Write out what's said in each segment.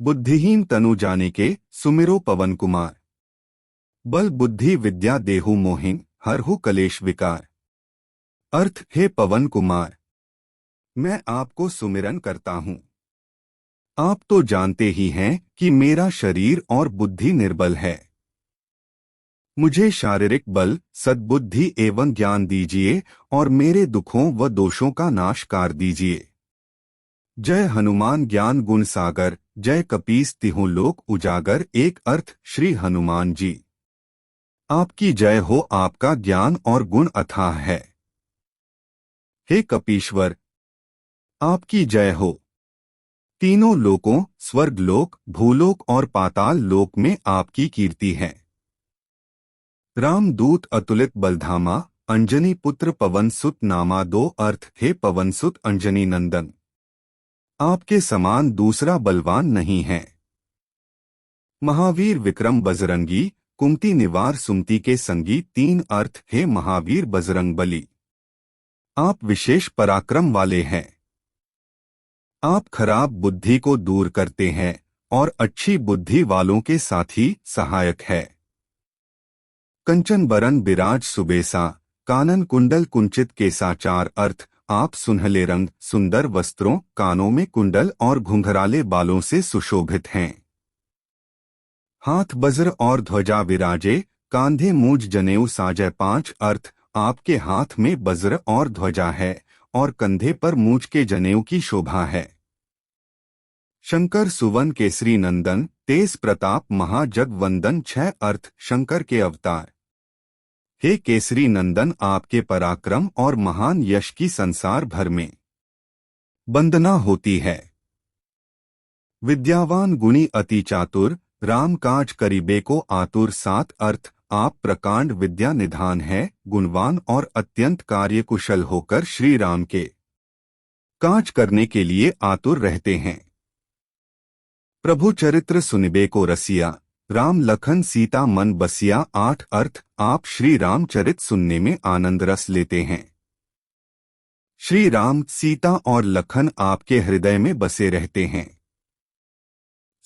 बुद्धिहीन तनु जाने के सुमिरो पवन कुमार। बल बुद्धि विद्या देहु मोहिन हरहु कलेश विकार। अर्थ, हे पवन कुमार, मैं आपको सुमिरन करता हूँ। आप तो जानते ही हैं कि मेरा शरीर और बुद्धि निर्बल है। मुझे शारीरिक बल, सद्बुद्धि एवं ज्ञान दीजिए और मेरे दुखों व दोषों का नाश कर दीजिए। जय हनुमान ज्ञान गुण सागर, जय कपीस तिहु लोक उजागर। एक अर्थ, श्री हनुमान जी, आपकी जय हो, आपका ज्ञान और गुण अथाह है। हे कपीश्वर, आपकी जय हो। तीनों लोकों, स्वर्ग लोक, भूलोक और पाताल लोक में आपकी कीर्ति है। रामदूत अतुलित बलधामा, अंजनी पुत्र पवन सुत नामा। दो अर्थ, हे पवन सुत अंजनी नंदन, आपके समान दूसरा बलवान नहीं है। महावीर विक्रम बजरंगी, कुमति निवार सुमति के संगी। तीन अर्थ, हे महावीर बजरंग बली, आप विशेष पराक्रम वाले हैं। आप खराब बुद्धि को दूर करते हैं और अच्छी बुद्धि वालों के साथी सहायक है। कंचन बरन बिराज सुबेसा, कानन कुंडल कुंचित केसा। चार अर्थ, आप सुनहले रंग, सुंदर वस्त्रों, कानों में कुंडल और घुंघराले बालों से सुशोभित हैं। हाथ वज्र और ध्वजा विराजे, कांधे मूज जनेऊ साजय। पांच अर्थ, आपके हाथ में वज्र और ध्वजा है और कंधे पर मूज के जनेऊ की शोभा है। शंकर सुवन केसरी नंदन, तेज प्रताप महाजगवंदन। छह अर्थ, शंकर के अवतार। हे केसरी नंदन, आपके पराक्रम और महान यश की संसार भर में वंदना होती है। विद्यावान गुणी अति चातुर, राम काज करिबे को आतुर। सात अर्थ, आप प्रकांड विद्या निधान है, गुणवान और अत्यंत कार्यकुशल होकर श्री राम के काज करने के लिए आतुर रहते हैं। प्रभु चरित्र सुनिबे को रसिया, राम लखन सीता मन बसिया। आठ अर्थ, आप श्री राम चरित सुनने में आनंद रस लेते हैं। श्री राम, सीता और लखन आपके हृदय में बसे रहते हैं।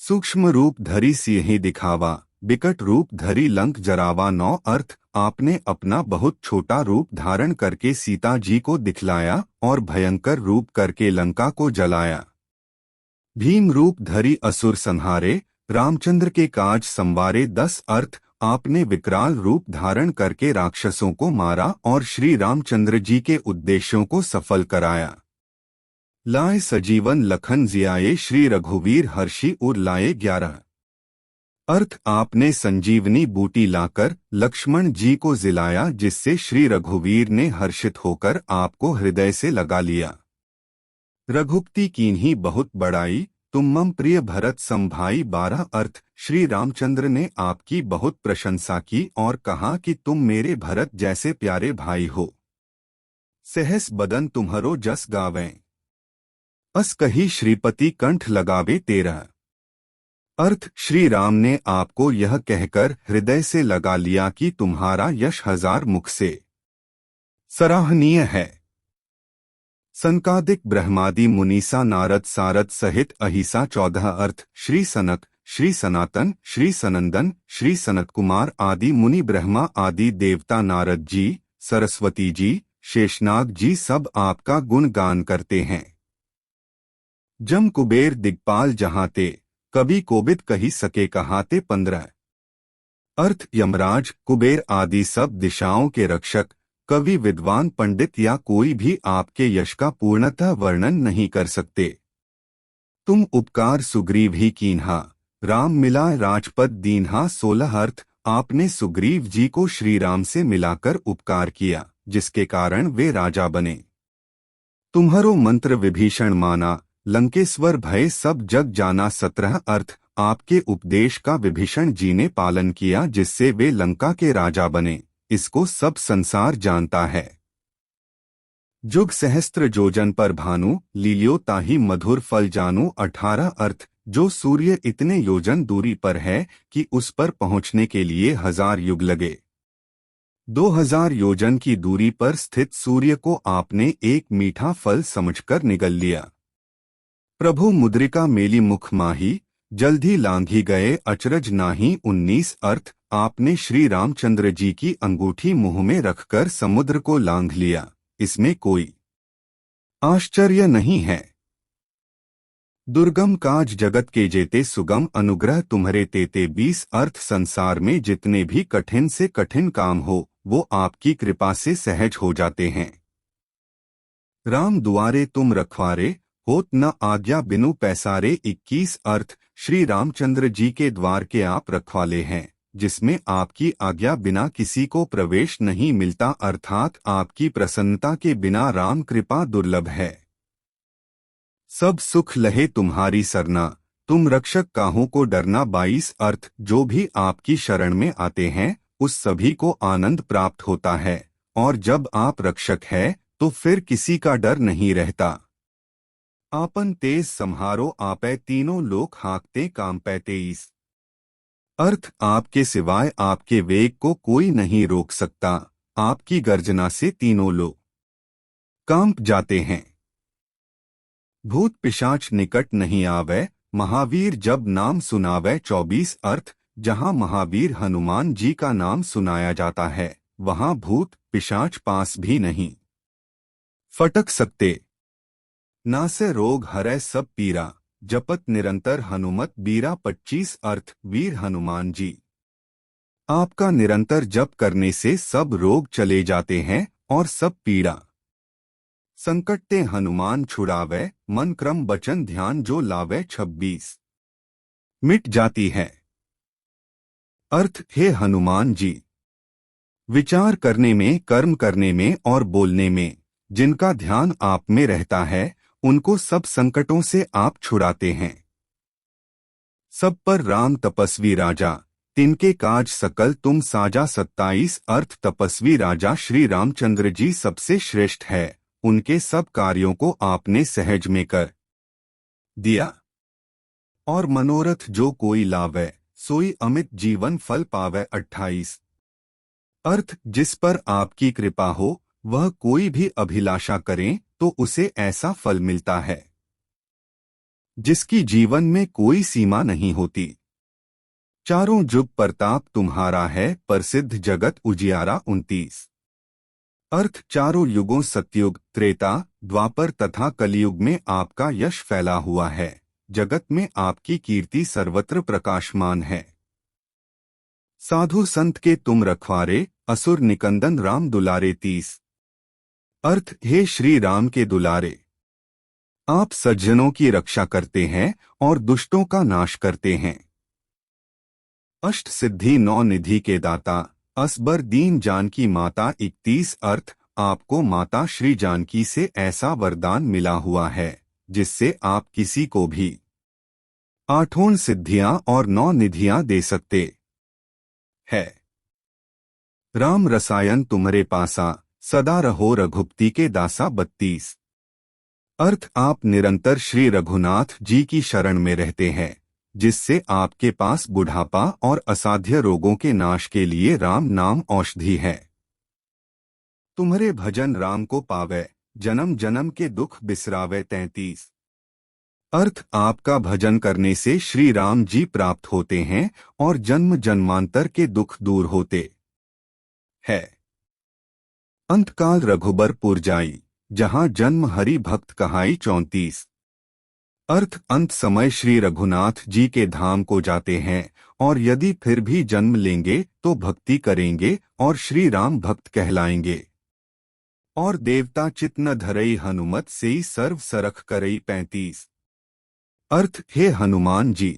सूक्ष्म रूप धरी सिंह दिखावा, विकट रूप धरी लंक जरावा। नौ अर्थ, आपने अपना बहुत छोटा रूप धारण करके सीता जी को दिखलाया और भयंकर रूप करके लंका को जलाया। भीम रूप धरी असुर संहारे, रामचंद्र के काज संवारे। दस अर्थ, आपने विकराल रूप धारण करके राक्षसों को मारा और श्री रामचंद्र जी के उद्देश्यों को सफल कराया। लाए सजीवन लखन जियाए, श्री रघुवीर हर्षि उर लाए। 11 अर्थ, आपने संजीवनी बूटी लाकर लक्ष्मण जी को जिलाया, जिससे श्री रघुवीर ने हर्षित होकर आपको हृदय से लगा लिया। रघुपति कीन्ही बहुत बड़ाई, तुम मम प्रिय भरत समभाई। 12 अर्थ, श्री रामचंद्र ने आपकी बहुत प्रशंसा की और कहा कि तुम मेरे भरत जैसे प्यारे भाई हो। सहस बदन तुम्हरो जस गावें, अस कही श्रीपति कंठ लगावे। 13 अर्थ, श्री राम ने आपको यह कहकर हृदय से लगा लिया कि तुम्हारा यश हजार मुख से सराहनीय है। सनकादिक ब्रह्मादि मुनीसा नारद सारद सहित अहिसा। 14 अर्थ, श्री सनक, श्री सनातन, श्री सनंदन, श्री सनत कुमार आदि मुनि, ब्रह्मा आदि देवता, नारद जी, सरस्वती जी, शेषनाग जी सब आपका गुणगान करते हैं। जम कुबेर दिग्पाल जहाते, कभी कोबिद कही सके कहाते। 15 अर्थ, यमराज, कुबेर आदि सब दिशाओं के रक्षक, कवि, विद्वान, पंडित या कोई भी आपके यश का पूर्णतः वर्णन नहीं कर सकते। तुम उपकार सुग्रीव ही कीन्हा, राम मिला राजपद दीन्हा। 16 अर्थ, आपने सुग्रीव जी को श्री राम से मिलाकर उपकार किया, जिसके कारण वे राजा बने। तुम्हारो मंत्र विभीषण माना, लंकेश्वर भय सब जग जाना। 17 अर्थ, आपके उपदेश का विभीषण जी ने पालन किया, जिससे वे लंका के राजा बने, इसको सब संसार जानता है। जुग सहस्त्र जोजन पर भानु, लील्यो ताहि मधुर फल जानू। 18 अर्थ, जो सूर्य इतने योजन दूरी पर है कि उस पर पहुंचने के लिए 1000 युग लगे। 2000 योजन की दूरी पर स्थित सूर्य को आपने एक मीठा फल समझकर निगल लिया। प्रभु मुद्रिका मेली मुख माही, जल्द ही लांघी गए अचरज नाही 19 अर्थ आपने श्री रामचंद्र जी की अंगूठी मुंह में रखकर समुद्र को लांघ लिया, इसमें कोई आश्चर्य नहीं है। दुर्गम काज जगत के जेते सुगम अनुग्रह तुम्हारे तेते 20 अर्थ संसार में जितने भी कठिन से कठिन काम हो वो आपकी कृपा से सहज हो जाते हैं। राम दुआरे तुम रखवारे होत न आज्ञा बिनु पैसारे 21 अर्थ श्री रामचंद्र जी के द्वार के आप रखवाले हैं जिसमें आपकी आज्ञा बिना किसी को प्रवेश नहीं मिलता, अर्थात आपकी प्रसन्नता के बिना राम कृपा दुर्लभ है। सब सुख लहे तुम्हारी सरना तुम रक्षक काहू को डरना 22 अर्थ जो भी आपकी शरण में आते हैं उस सभी को आनंद प्राप्त होता है और जब आप रक्षक है तो फिर किसी का डर नहीं रहता। आपन तेज संहारो आपे तीनों लोक हाँकते कांपे 23 अर्थ आपके सिवाय आपके वेग को कोई नहीं रोक सकता, आपकी गर्जना से तीनों लोग कांप जाते हैं। भूत पिशाच निकट नहीं आवे महावीर जब नाम सुनावे 24 अर्थ जहां महावीर हनुमान जी का नाम सुनाया जाता है वहां भूत पिशाच पास भी नहीं फटक सकते। नासे रोग हरै सब पीरा जपत निरंतर हनुमत बीरा 25 अर्थ वीर हनुमान जी आपका निरंतर जप करने से सब रोग चले जाते हैं और सब पीड़ा संकट ते हनुमान छुड़ावे मन क्रम वचन ध्यान जो लावे 26 मिट जाती है। अर्थ हे हनुमान जी विचार करने में कर्म करने में और बोलने में जिनका ध्यान आप में रहता है उनको सब संकटों से आप छुड़ाते हैं। सब पर राम तपस्वी राजा तिनके काज सकल तुम साजा 27 अर्थ तपस्वी राजा श्री रामचंद्र जी सबसे श्रेष्ठ है, उनके सब कार्यों को आपने सहज में कर दिया और मनोरथ जो कोई लावे सोई अमित जीवन फल पावे 28 अर्थ जिस पर आपकी कृपा हो वह कोई भी अभिलाषा करें तो उसे ऐसा फल मिलता है जिसकी जीवन में कोई सीमा नहीं होती। चारों जुग प्रताप तुम्हारा है प्रसिद्ध जगत उजियारा 29 अर्थ चारों युगों सतयुग त्रेता द्वापर तथा कलयुग में आपका यश फैला हुआ है, जगत में आपकी कीर्ति सर्वत्र प्रकाशमान है। साधु संत के तुम रखवारे असुर निकंदन राम दुलारे 30 अर्थ हे श्री राम के दुलारे आप सज्जनों की रक्षा करते हैं और दुष्टों का नाश करते हैं। अष्ट सिद्धि 9 निधि के दाता असबर दीन जानकी माता 31 अर्थ आपको माता श्री जानकी से ऐसा वरदान मिला हुआ है जिससे आप किसी को भी 8 सिद्धियां और 9 निधियां दे सकते है। राम रसायन तुम्हारे पासा सदा रहो रघुपति के दासा 32 अर्थ आप निरंतर श्री रघुनाथ जी की शरण में रहते हैं जिससे आपके पास बुढ़ापा और असाध्य रोगों के नाश के लिए राम नाम औषधि है। तुम्हारे भजन राम को पावे जन्म जन्म के दुख बिसरावे 33 अर्थ आपका भजन करने से श्री राम जी प्राप्त होते हैं और जन्म जन्मांतर के दुख दूर होते है। अंतकाल रघुबरपुर जाई जहां जन्म हरि भक्त कहाई 34 अर्थ अंत समय श्री रघुनाथ जी के धाम को जाते हैं और यदि फिर भी जन्म लेंगे तो भक्ति करेंगे और श्री राम भक्त कहलाएंगे। और देवता चित न धरई हनुमत सेई सर्व सरख करई 35 अर्थ हे हनुमान जी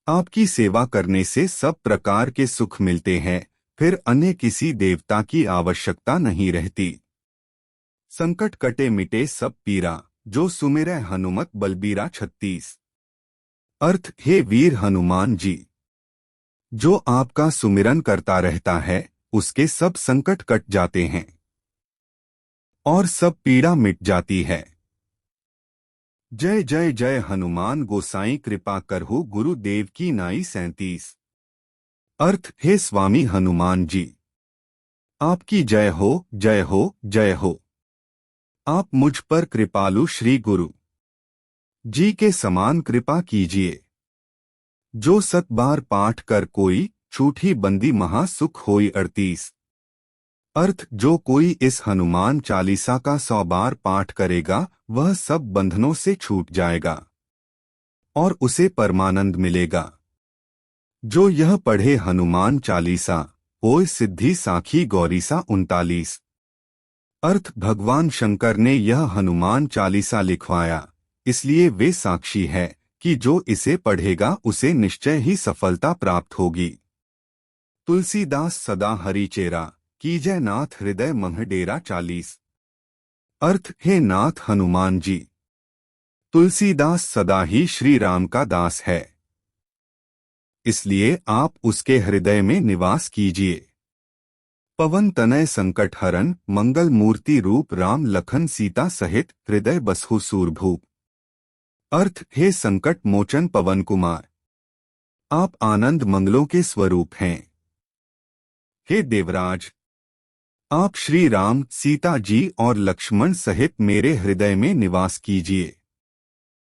आपकी सेवा करने से सब प्रकार के सुख मिलते हैं, फिर अन्य किसी देवता की आवश्यकता नहीं रहती। संकट कटे मिटे सब पीरा जो सुमिरै हनुमत बलबीरा 36 अर्थ हे वीर हनुमान जी जो आपका सुमिरन करता रहता है उसके सब संकट कट जाते हैं और सब पीड़ा मिट जाती है। जय जय जय हनुमान गोसाई कृपा करहु गुरुदेव की नाई 37 अर्थ हे स्वामी हनुमान जी आपकी जय हो जय हो जय हो। आप मुझ पर कृपालु श्री गुरु जी के समान कृपा कीजिए। जो 7 बार पाठ कर कोई छूठी बंदी महासुख होई 38। अर्थ जो कोई इस हनुमान चालीसा का 100 बार पाठ करेगा वह सब बंधनों से छूट जाएगा और उसे परमानंद मिलेगा। जो यह पढ़े हनुमान चालीसा ओय सिद्धि साखी गौरीसा 39। अर्थ भगवान शंकर ने यह हनुमान चालीसा लिखवाया, इसलिए वे साक्षी है कि जो इसे पढ़ेगा उसे निश्चय ही सफलता प्राप्त होगी। तुलसीदास सदा हरिचेरा कीजय नाथ हृदय मंह डेरा 40। अर्थ हे नाथ हनुमान जी, तुलसीदास सदा ही श्री राम का दास है, इसलिए आप उसके हृदय में निवास कीजिए। पवन तनय संकट हरन मंगल मूर्ति रूप राम लखन सीता सहित हृदय बसहु सूरभूप। अर्थ हे संकट मोचन पवन कुमार, आप आनंद मंगलों के स्वरूप हैं। हे देवराज, आप श्री राम सीता जी और लक्ष्मण सहित मेरे हृदय में निवास कीजिए।